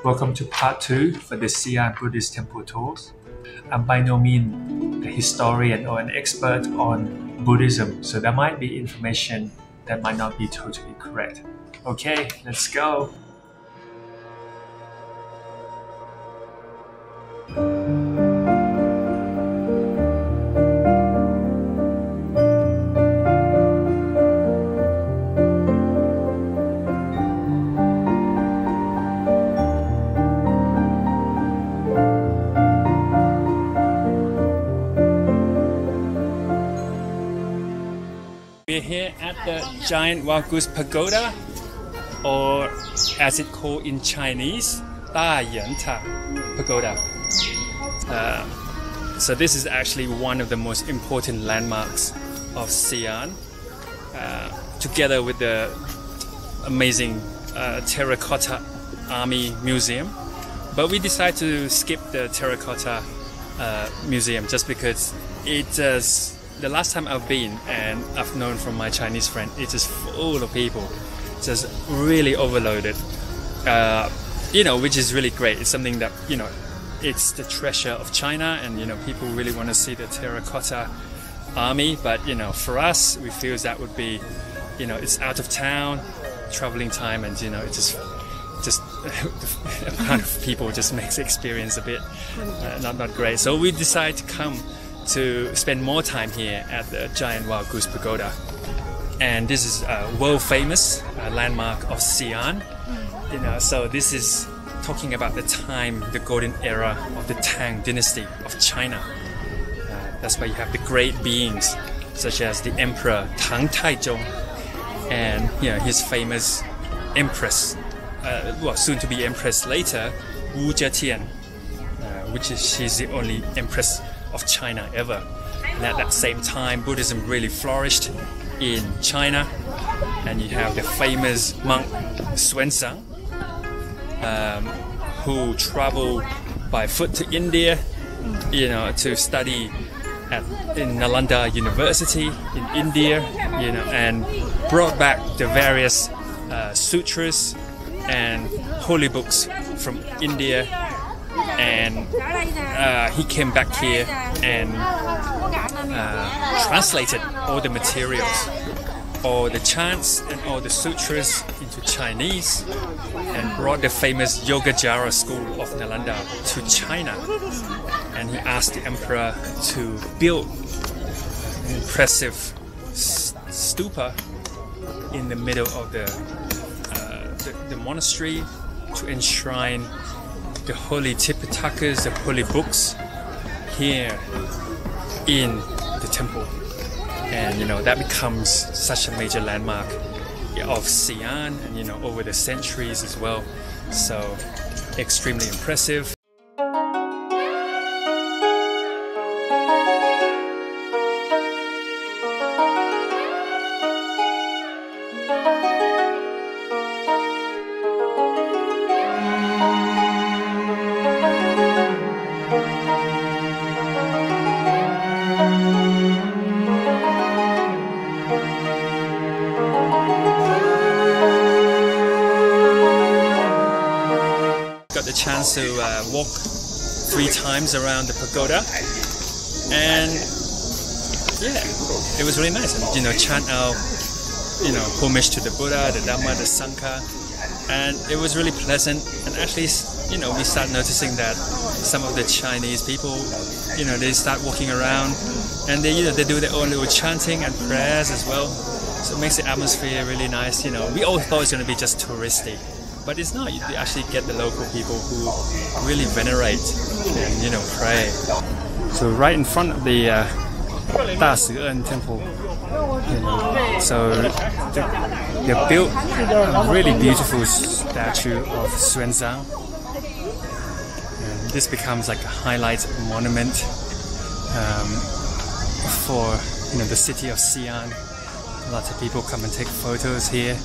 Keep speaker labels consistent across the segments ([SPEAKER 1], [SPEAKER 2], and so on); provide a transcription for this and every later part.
[SPEAKER 1] Welcome to part 2 for the Xi'an Buddhist temple tours. I'm by no means a historian or an expert on Buddhism, so there might be information that might not be totally correct. Okay, let's go! We're here at the giant wild goose pagoda, or as it's called in Chinese, Takin Pagoda. So this is actually one of the most important landmarks of Xi'an, together with the amazing terracotta army museum. But we decided to skip the terracotta museum just because it does. The last time I've been, and I've known from my Chinese friend, it's just full of people, just really overloaded. Which is really great. It's something that, it's the treasure of China, and people really want to see the terracotta army. But for us, we feel that would be, it's out of town, traveling time, and it's just the amount of people just makes the experience a bit not great. So we decided to come to spend more time here at the giant wild goose pagoda. And this is a world famous landmark of Xi'an. So this is talking about the time, the golden era of the Tang dynasty of China. That's why you have the great beings such as the Emperor Tang Taizong and his famous empress, soon to be empress later, Wu Zetian, she's the only empress of China ever. And at that same time, Buddhism really flourished in China, and you have the famous monk Xuanzang, who traveled by foot to India, to study in Nalanda University in India, and brought back the various sutras and holy books from India. And he came back here and translated all the materials, all the chants and all the sutras into Chinese, and brought the famous Yogacara school of Nalanda to China. And he asked the emperor to build an impressive stupa in the middle of the monastery to enshrine the holy Tipitakas, the holy books, here in the temple. And that becomes such a major landmark of Xi'an, and over the centuries as well. So extremely impressive. Got the chance to walk 3 times around the pagoda, and it was really nice. And chant our homage to the Buddha, the Dhamma, the Sangha, and it was really pleasant. And actually, we start noticing that some of the Chinese people, they start walking around, and they do their own little chanting and prayers as well. So it makes the atmosphere really nice. We all thought it was going to be just touristy, but it's not. You actually get the local people who really venerate and pray. So right in front of the Guangren Temple, so they built a really beautiful statue of Xuanzang. And this becomes like a highlight monument for the city of Xi'an. Lots of people come and take photos here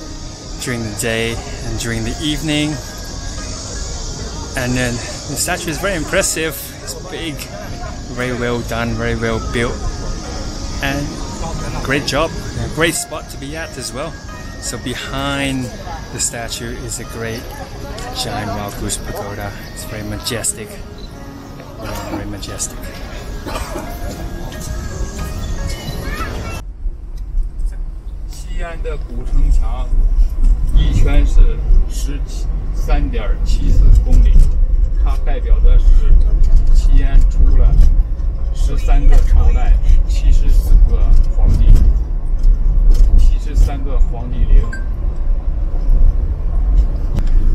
[SPEAKER 1] during the day and during the evening. And then the statue is very impressive. It's big, very well done, very well built, and great job. A great spot to be at as well. So behind The statue is a great giant wild goose pagoda. It's very majestic. Very majestic.
[SPEAKER 2] 西安的古城墙一圈是13.74公里，它代表的是西安出了13个朝代，74个皇帝，73个皇帝陵。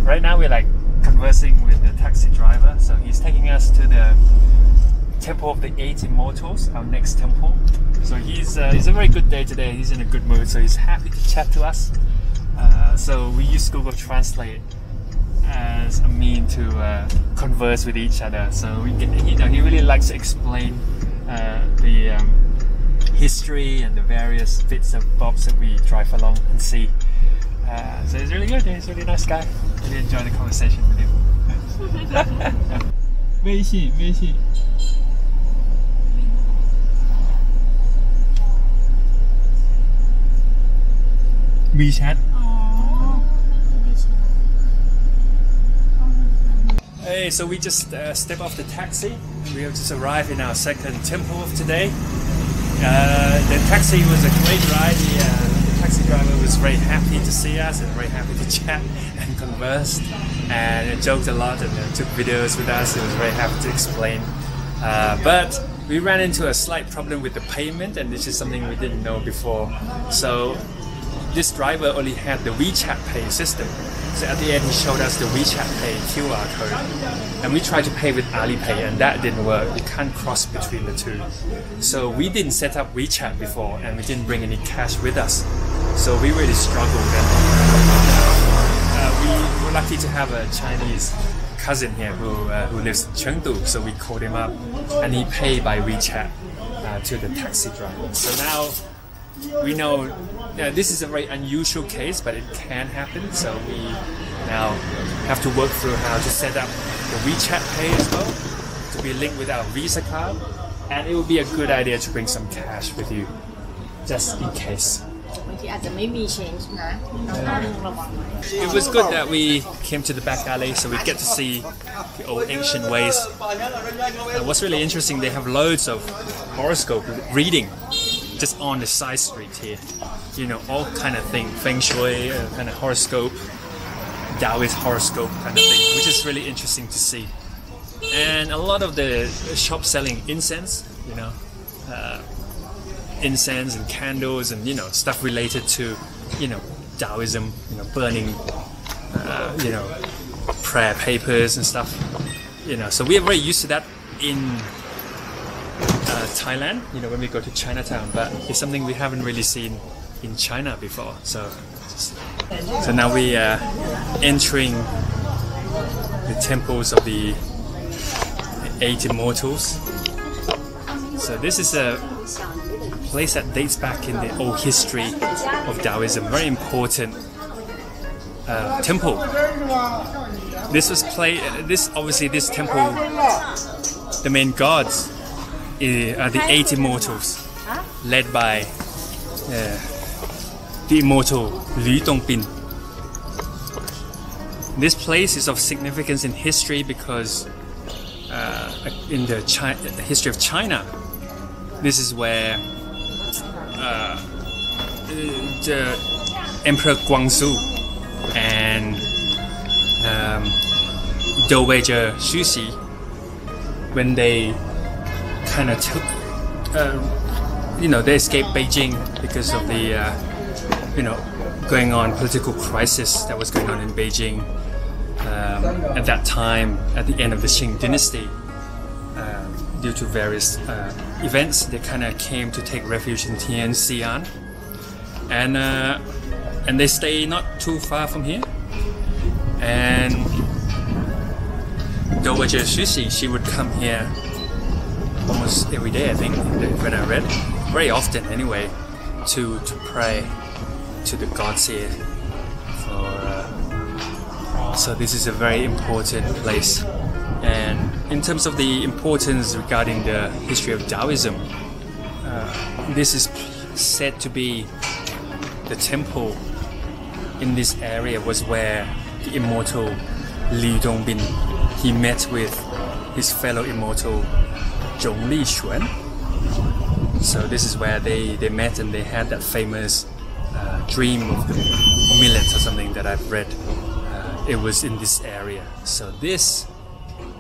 [SPEAKER 1] Right now we're like conversing with the taxi driver, so he's taking us to the Temple of the 8 Immortals, our next temple. So he's a very good day today. He's in a good mood, so he's happy to chat to us. So we use Google Translate as a mean to converse with each other. So we get, he really likes to explain the history and the various bits and bobs that we drive along and see. So he's really good. He's a really nice guy. Really enjoy the conversation with him.
[SPEAKER 2] 微信。
[SPEAKER 1] WeChat. Hey, so we just stepped off the taxi. We have just arrived in our second temple of today. The taxi was a great ride. The taxi driver was very happy to see us and very happy to chat and converse, and joked a lot and took videos with us. He was very happy to explain. But we ran into a slight problem with the payment, and this is something we didn't know before. So this driver only had the WeChat Pay system. So at the end he showed us the WeChat Pay QR code. And we tried to pay with Alipay and that didn't work. We can't cross between the two. So we didn't set up WeChat before and we didn't bring any cash with us. So we really struggled. And we were lucky to have a Chinese cousin here who lives in Chengdu. So we called him up and he paid by WeChat to the taxi driver. So now we know this is a very unusual case, but it can happen. So we now have to work through how to set up the WeChat Pay as well to be linked with our Visa card. And it would be a good idea to bring some cash with you, just in case. It was good that we came to the back alley so we get to see the old ancient ways. What's really interesting, they have loads of horoscope reading just on the side street here. You know, all kind of thing, feng shui, kind of horoscope, Taoist horoscope kind of thing, which is really interesting to see. And a lot of the shops selling incense, you know, incense and candles and, you know, stuff related to, you know, Taoism, you know, burning, you know, prayer papers and stuff, you know. So we are very used to that in Thailand, you know, when we go to Chinatown, but it's something we haven't really seen in China before. So now we are entering the temples of the 8 Immortals. So this is a place that dates back in the old history of Taoism. Very important temple. This was obviously this temple, the main gods are the 8 Immortals, led by the immortal Lü Dongpin. This place is of significance in history because in the history of China, this is where the Emperor Guangzhou and Dowager Shuxi, when they kind of took, you know, they escaped Beijing because of the, you know, going on political crisis that was going on in Beijing at that time, at the end of the Qing dynasty. Due to various events, they kind of came to take refuge in Xi'an, and they stay not too far from here. And Dowager Shuxi, she would come here almost every day, I think, when I read, very often anyway, to pray to the gods here. So this is a very important place. And in terms of the importance regarding the history of Taoism, this is said to be the temple in this area was where the immortal Li Dongbin, he met with his fellow immortal Zhong Li Xuan. So this is where they met, and they had that famous dream of the millet or something that I've read. It was in this area. So this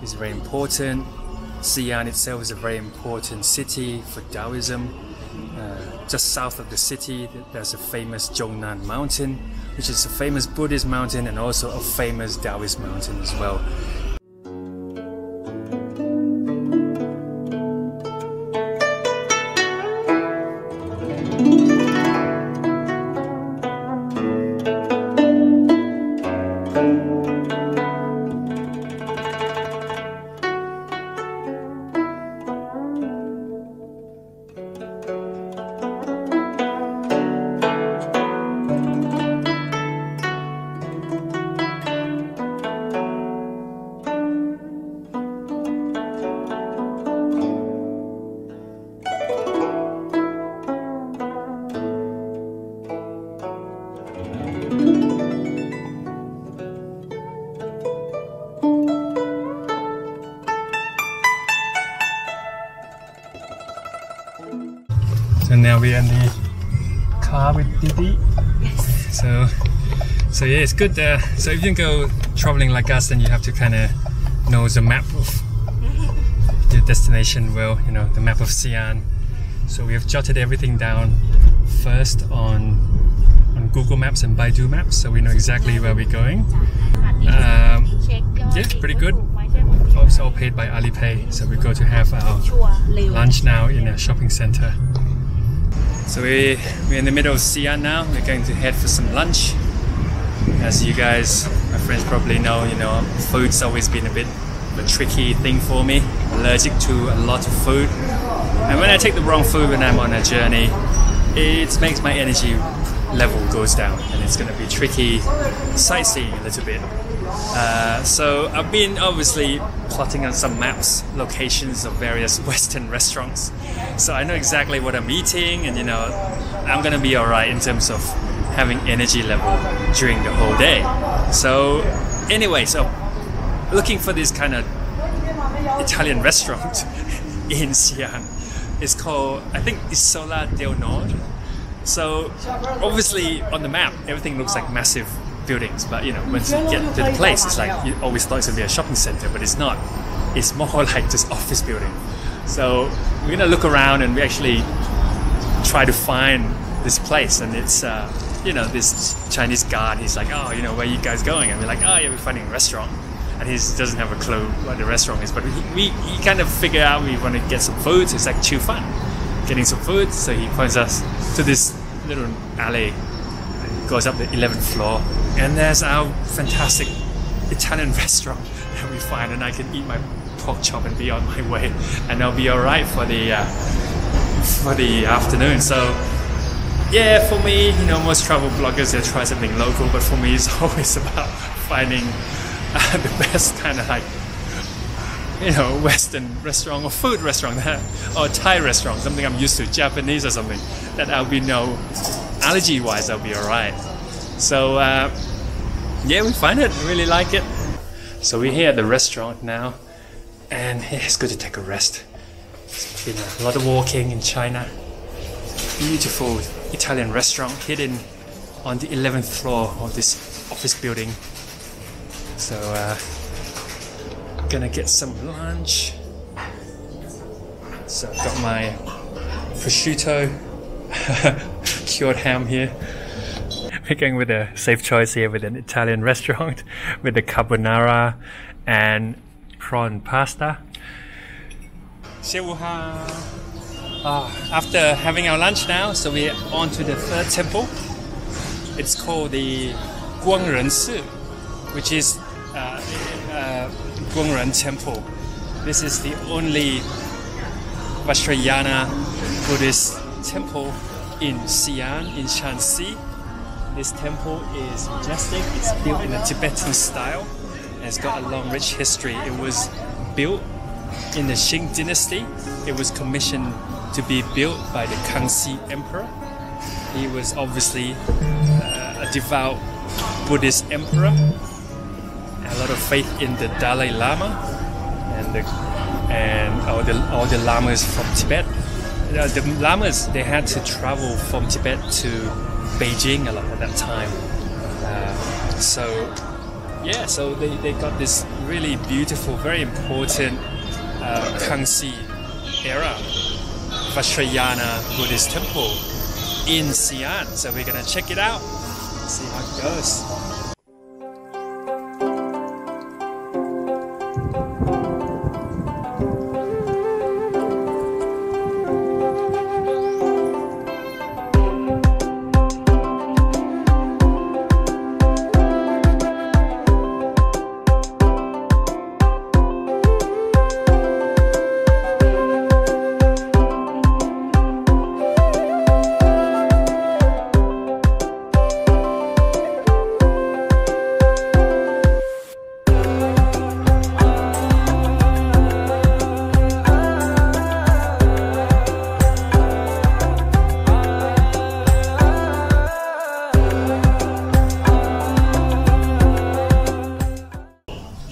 [SPEAKER 1] is very important. Xi'an itself is a very important city for Taoism. Just south of the city, there's a famous Zhongnan mountain, which is a famous Buddhist mountain and also a famous Taoist mountain as well. So now we're in the car with DIDI. Yes. So yeah, it's good. So if you go traveling like us, then you have to kind of know the map of your destination well. You know, the map of Xi'an. So we have jotted everything down first on Google Maps and Baidu Maps, so we know exactly where we're going. Yeah, pretty good. Also all paid by Alipay. So we go to have our lunch now in a shopping center. So we're in the middle of Xi'an now. We're going to head for some lunch. As you guys, my friends probably know, you know, food's always been a bit of a tricky thing for me. I'm allergic to a lot of food. And when I take the wrong food when I'm on a journey, it makes my energy level goes down, and it's going to be tricky sightseeing a little bit. So I've been obviously plotting on some maps, locations of various Western restaurants. So I know exactly what I'm eating, and you know, I'm going to be alright in terms of having energy level during the whole day. So anyway, so looking for this kind of Italian restaurant in Xi'an. It's called, I think, Isola del Nord. So obviously on the map everything looks like massive buildings, but you know, once you get to the place, it's like you always thought it's gonna be a shopping center, but it's not. It's more like just office building. So we're gonna look around and we actually try to find this place, and it's you know, this Chinese guard, he's like, oh, you know, where are you guys going? And we're like, oh yeah, we're finding a restaurant. And he doesn't have a clue what the restaurant is, but we kind of figure out we want to get some food. So it's like chill fun, getting some food. So he points us to this little alley, goes up the 11th floor, and there's our fantastic Italian restaurant that we find, and I can eat my pork chop and be on my way, and I'll be alright for the afternoon. So yeah, for me, you know, most travel bloggers, they try something local, but for me it's always about finding the best kind of, like, you know, Western restaurant or food restaurant or Thai restaurant, something I'm used to, Japanese or something, that I'll be allergy wise I'll be alright. So yeah, we find it, we really like it. So we're here at the restaurant now, and yeah, it's good to take a rest. It's been a lot of walking in China. Beautiful Italian restaurant hidden on the 11th floor of this office building. So gonna get some lunch. So I've got my prosciutto cured ham here. We're going with a safe choice here with an Italian restaurant with the carbonara and prawn pasta. After having our lunch now, so we're on to the third temple. It's called the Guangren Temple, which is Guangren Temple. This is the only Vajrayana Buddhist temple in Xi'an, in Shanxi. This temple is majestic. It's built in a Tibetan style, and it's got a long, rich history. It was built in the Qing dynasty. It was commissioned to be built by the Kangxi Emperor. He was obviously a devout Buddhist emperor. A lot of faith in the Dalai Lama and all the lamas from Tibet. The lamas, they had to travel from Tibet to Beijing a lot at that time. So they got this really beautiful, very important Kangxi era Vajrayana Buddhist temple in Xi'an. So we're gonna check it out, see how it goes.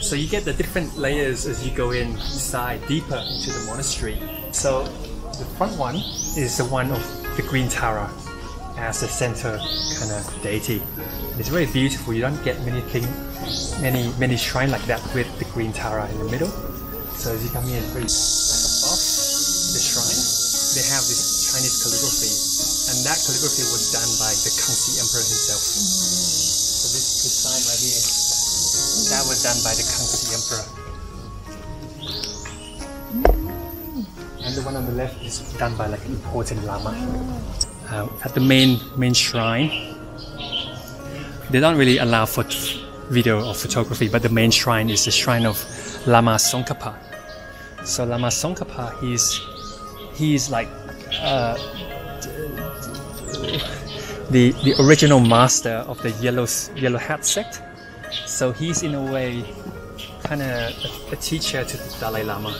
[SPEAKER 1] So you get the different layers as you go inside deeper into the monastery. So the front one is the one of the Green Tara as the center kind of deity. It's very beautiful. You don't get many shrines like that with the Green Tara in the middle. So as you come in, very above the shrine, they have this Chinese calligraphy, and that calligraphy was done by the Kangxi Emperor himself. So this sign right here, that was done by the Kangxi Emperor. And the one on the left is done by like an important Lama. At the main shrine, they don't really allow for video or photography, but the main shrine is the shrine of Lama Tsongkhapa. So Lama Tsongkhapa, he's like the original master of the yellow hat sect. So he's in a way kind of a teacher to the Dalai Lama.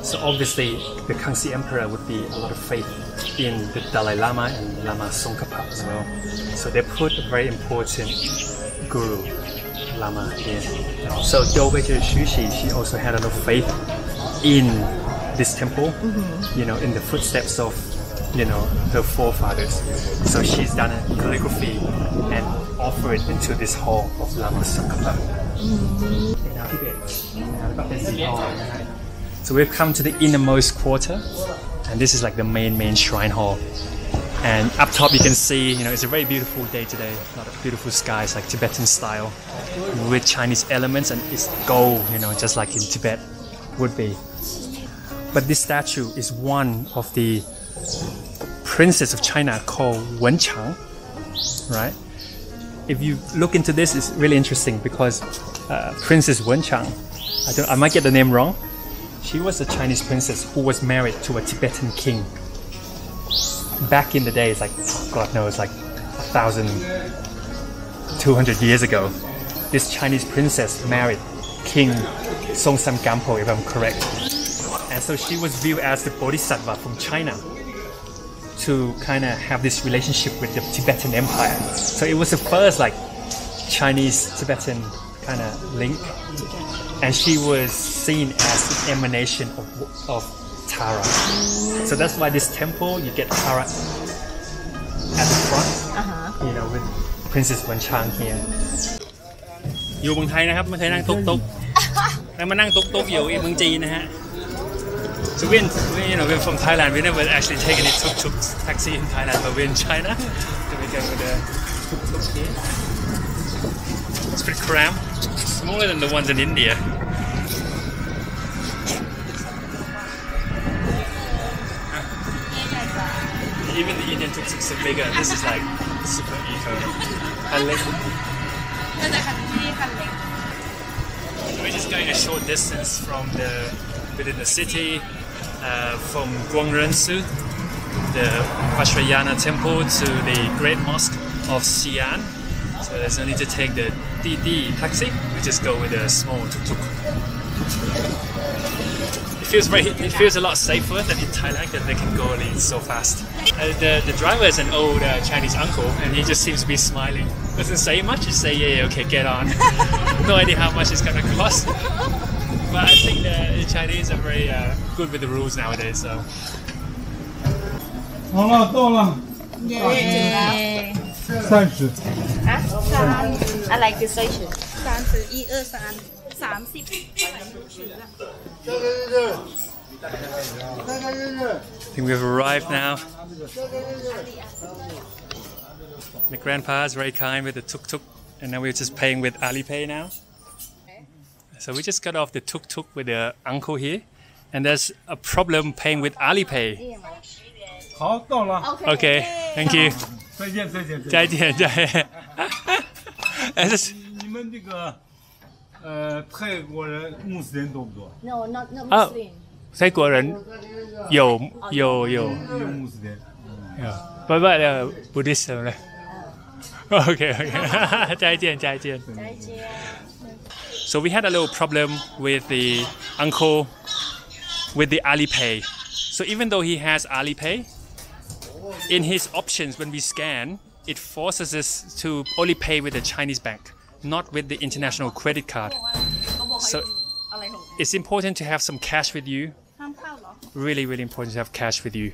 [SPEAKER 1] So obviously the Kangxi Emperor would be a lot of faith in the Dalai Lama and Lama Tsongkhapa as well. So they put a very important guru, Lama, here. So Dowager Shushi, she also had a lot of faith in this temple, you know, in the footsteps of, you know, her forefathers. So she's done a calligraphy and offered it into this hall of Lama Tsongkhapa. So we've come to the innermost quarter, and this is like the main shrine hall. And up top you can see, you know, it's a very beautiful day today. A lot of beautiful skies, like Tibetan style, with Chinese elements, and it's gold, you know, just like in Tibet would be. But this statue is one of the princess of China called Wenchang, right? If you look into this, it's really interesting because Princess Wenchang, I might get the name wrong. She was a Chinese princess who was married to a Tibetan king. Back in the days, like God knows, like 1,200 years ago, this Chinese princess married King Songsan Gampo, if I'm correct. And so she was viewed as the Bodhisattva from China to kind of have this relationship with the Tibetan Empire. So it was the first like Chinese-Tibetan kind of link. And she was seen as an emanation of Tara. So that's why this temple, you get Tara at the front, you know, with Princess Wenchang here. อยู่เมืองไทยนะครับไม่เคยนั่งตุ๊กๆแล้วมานั่งตุ๊กๆอยู่ในเมืองจีนนะฮะ So we, you know, we're from Thailand. We never actually taken a tuk-tuk taxi in Thailand, but we're in China. So we go with the tuk-tuk here. It's pretty cramped, smaller than the ones in India. Even the Indian tuk-tuks are bigger. This is like super eco. We're just going a short distance from within the city, from Guangren Temple, the Vajrayana Temple, to the Great Mosque of Xi'an. So there's no need to take the DIDI taxi. We just go with a small tuk-tuk. It it feels a lot safer than in Thailand because they can go so fast. The driver is an old Chinese uncle, and he just seems to be smiling. Doesn't say much. Just say, yeah, okay, get on. No idea how much it's gonna cost. But I think the Chinese are very good with the rules nowadays. So.
[SPEAKER 3] 好了，到了。
[SPEAKER 4] 耶
[SPEAKER 3] 30。
[SPEAKER 4] 啊，3อะไรคือไส้ฉุน31 2 3 30
[SPEAKER 1] I think we've arrived now. The grandpa is very kind with the tuk tuk, and now we're just paying with Alipay now. So we just got off the tuk tuk with the uncle here, and there's a problem paying with Alipay.
[SPEAKER 3] 好，到了。
[SPEAKER 1] Okay, thank you.
[SPEAKER 3] 再见，再见，
[SPEAKER 1] 再见，再见。
[SPEAKER 3] 你们这个泰国人穆斯林多不多？
[SPEAKER 4] No, not
[SPEAKER 1] 啊
[SPEAKER 4] Muslim.
[SPEAKER 1] 泰国人有
[SPEAKER 3] 有穆斯林。
[SPEAKER 1] 不Buddhist 呢？Okay, okay. 再见，再见。So we had a little problem with the uncle with the Alipay. So even though he has Alipay, in his options when we scan, it forces us to only pay with the Chinese bank, not with the international credit card. So it's important to have some cash with you. Really, really important to have cash with you.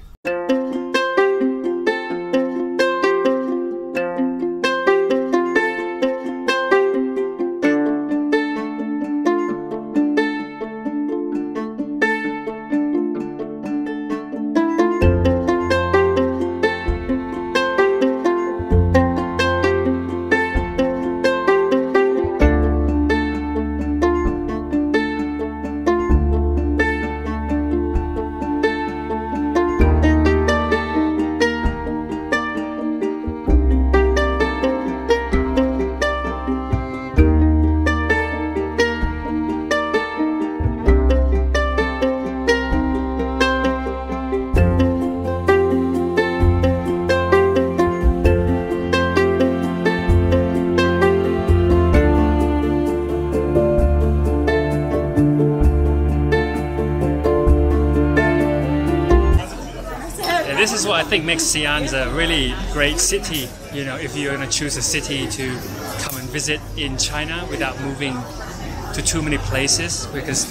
[SPEAKER 1] This is what I think makes Xi'an a really great city. You know, if you're going to choose a city to come and visit in China without moving to too many places, because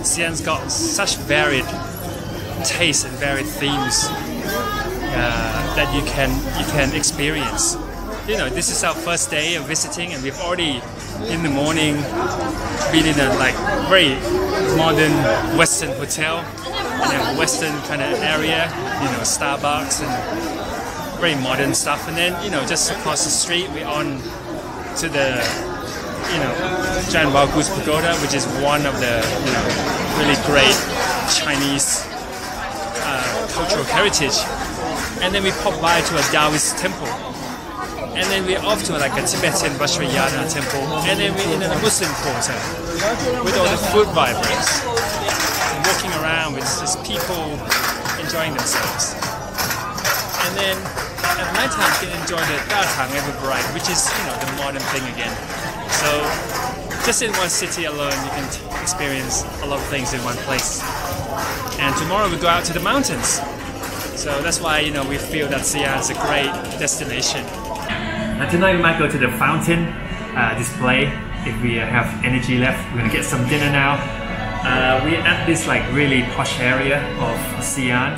[SPEAKER 1] Xi'an's got such varied tastes and varied themes that you can experience. You know, this is our first day of visiting, and we've already in the morning been in a like very modern Western hotel in a Western kind of area, you know, Starbucks and very modern stuff. And then, you know, just across the street, we're on to the, you know, Goose Pagoda, which is one of the, you know, really great Chinese cultural heritage. And then we pop by to a Taoist temple. And then we're off to like a Tibetan Vajrayana temple. And then we're in a Muslim quarter with all the food vibrants. And walking around with just people enjoying themselves. And then at night time you can enjoy the Takin Everbright, which is, you know, the modern thing again. So just in one city alone you can experience a lot of things in one place. And tomorrow we go out to the mountains. So that's why, you know, we feel that Xi'an is a great destination. And tonight we might go to the fountain display if we have energy left. We're gonna get some dinner now. We're at this like really posh area of Xi'an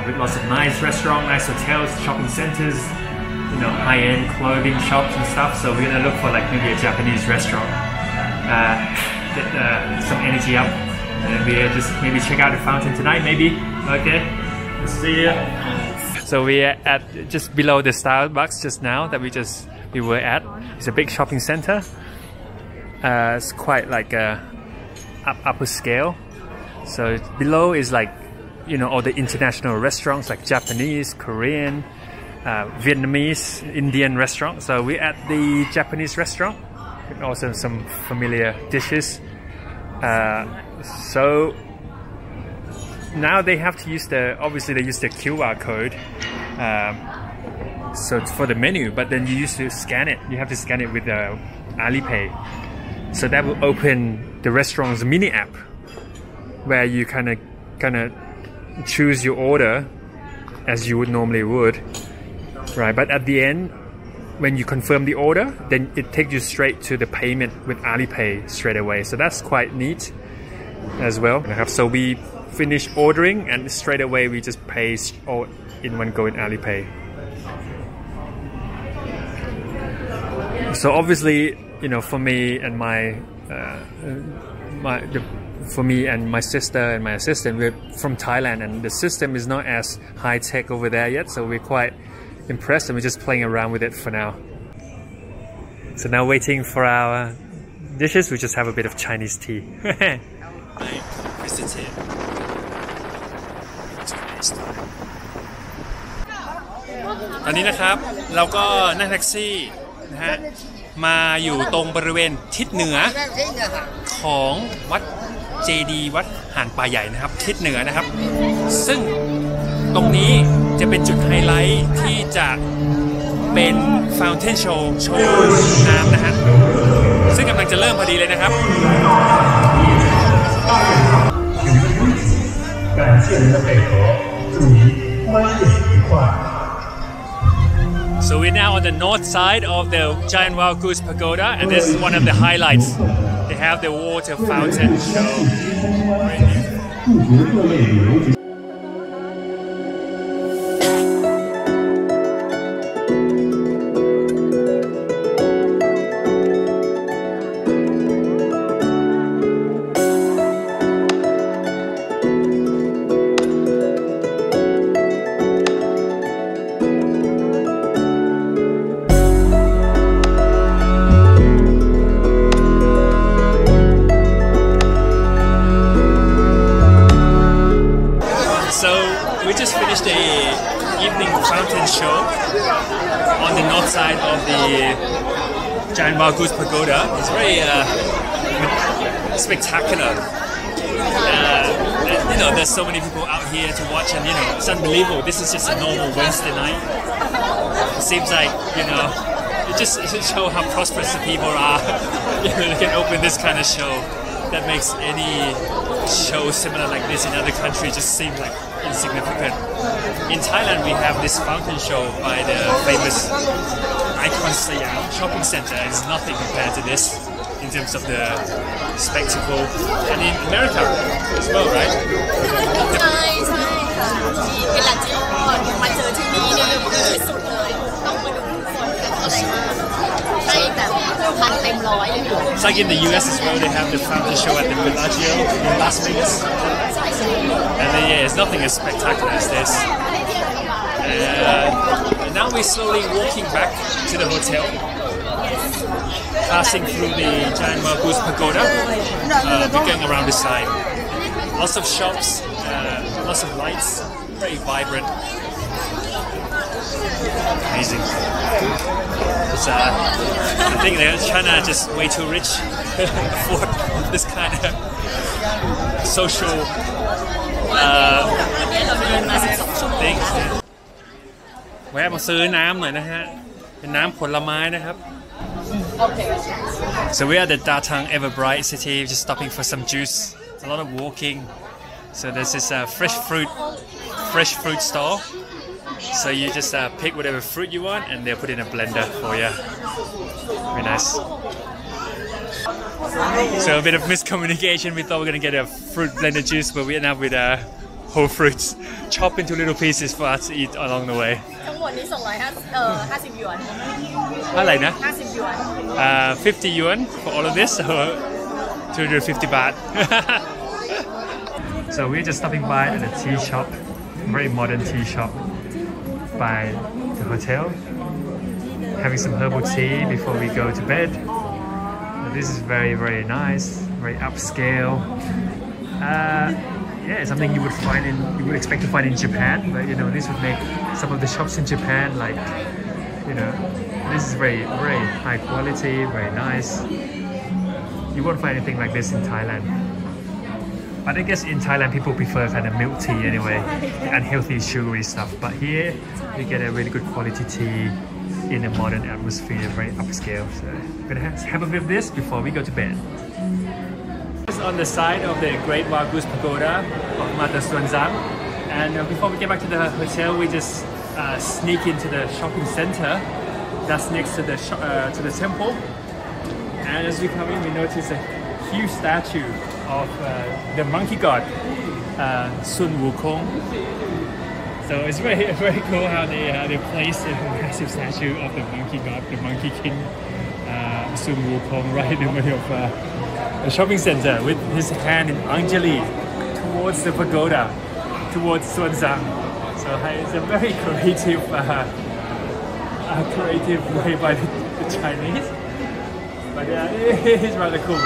[SPEAKER 1] with lots of nice restaurants, nice hotels, shopping centers, you know, high-end clothing shops and stuff. So we're gonna look for like maybe a Japanese restaurant, get some energy up, and we just maybe check out the fountain tonight. Maybe. Okay. See you. So we're at just below the Starbucks just now that we were at. It's a big shopping center. It's quite like upper scale. So below is like, you know, all the international restaurants like Japanese, Korean, Vietnamese, Indian restaurants. So we're at the Japanese restaurant with also some familiar dishes. So now they have to use obviously they use the QR code so it's for the menu, but then you used to scan it. You have to scan it with the Alipay. So that will open the restaurant's mini app where you kind of gonna choose your order as you would normally would, right? But at the end, when you confirm the order, then it takes you straight to the payment with Alipay straight away. So that's quite neat as well. So we finish ordering and straight away we just pay all in one go in Alipay. So obviously, you know, for me and my sister and my assistant, we're from Thailand, and the system is not as high tech over there yet, so we're quite impressed and we're just playing around with it for now. So now waiting for our dishes, we just have a bit of Chinese tea. I visited.ตอนนี้นะครับเราก็นั่งแท็กซี่นะฮะมาอยู่ตรงบริเวณทิศเหนือของวัดเจดีย์วัดหาดป่าใหญ่นะครับทิศเหนือนะครับซึ่งตรงนี้จะเป็นจุดไฮไลท์ที่จะเป็น Fountain Show โชว์น้ำนะฮะซึ่งกำลังจะเริ่มพอดีเลยนะครับ So we're now on the north side of the giant wild goose pagoda, and this is one of the highlights. They have the water fountain show right here. We just finished the evening fountain show on the north side of the giant wild goose pagoda. It's very spectacular. You know, there's so many people out here to watch, and you know, it's unbelievable. This is just a normal Wednesday night. It seems like, you know, it just shows how prosperous the people are. You know, they can open this kind of show that makes any show similar like this in other countries just seem like insignificant. In Thailand, we have this fountain show by the famous icon Xi'an shopping center. It's nothing compared to this in terms of the spectacle. And in America as well, right? It's like in the US as well, they have the fountain show at the Bellagio in Las Vegas. And then, yeah, it's nothing as spectacular as this. And now we're slowly walking back to the hotel, passing through the giant wild goose pagoda, we're going around the side. Lots of shops, lots of lights, very vibrant. Amazing. It's, I think China are just way too rich for this kind of social things. แวะมาซื้อน้ำหน่อยนะฮะเป็นน้ำผลไม้นะครับ So we are at the Datang Ever Bright City, just stopping for some juice. A lot of walking. So there's this fresh fruit stall. So you just pick whatever fruit you want and they'll put it in a blender for you. Very nice. So a bit of miscommunication. We thought we were going to get a fruit blended juice, but we end up with whole fruits chopped into little pieces for us to eat along the way.
[SPEAKER 4] ทั้งหมดนี้250 หยวน
[SPEAKER 1] อะไรนะ
[SPEAKER 4] 50 หยวน
[SPEAKER 1] 50 yuan for all of this, so 250 baht. So we're just stopping by at a tea shop, very modern tea shop by the hotel, having some herbal tea before we go to bed. This is very, very nice, very upscale. Yeah, something you would expect to find in Japan, but you know, this would make some of the shops in Japan like, you know, this is very, very high quality, very nice. You won't find anything like this in Thailand. But I guess in Thailand people prefer kind of milk tea anyway, unhealthy sugary stuff. But here you get a really good quality tea in a modern atmosphere, very upscale. So I'm gonna have a bit of this before we go to bed. On the side of the Great Wild Goose Pagoda of Mother Xuanzang. And before we get back to the hotel, we just sneak into the shopping center that's next to the temple. And as we come in, we notice a huge statue of the monkey god, Sun Wukong. So it's very cool how they place a massive statue of the monkey god, the monkey king, Sun Wukong, right in the middle of the shopping center with his hand in Anjali towards the pagoda, towards Xuanzang. So it's a very creative way by the Chinese. But yeah, it is rather cool.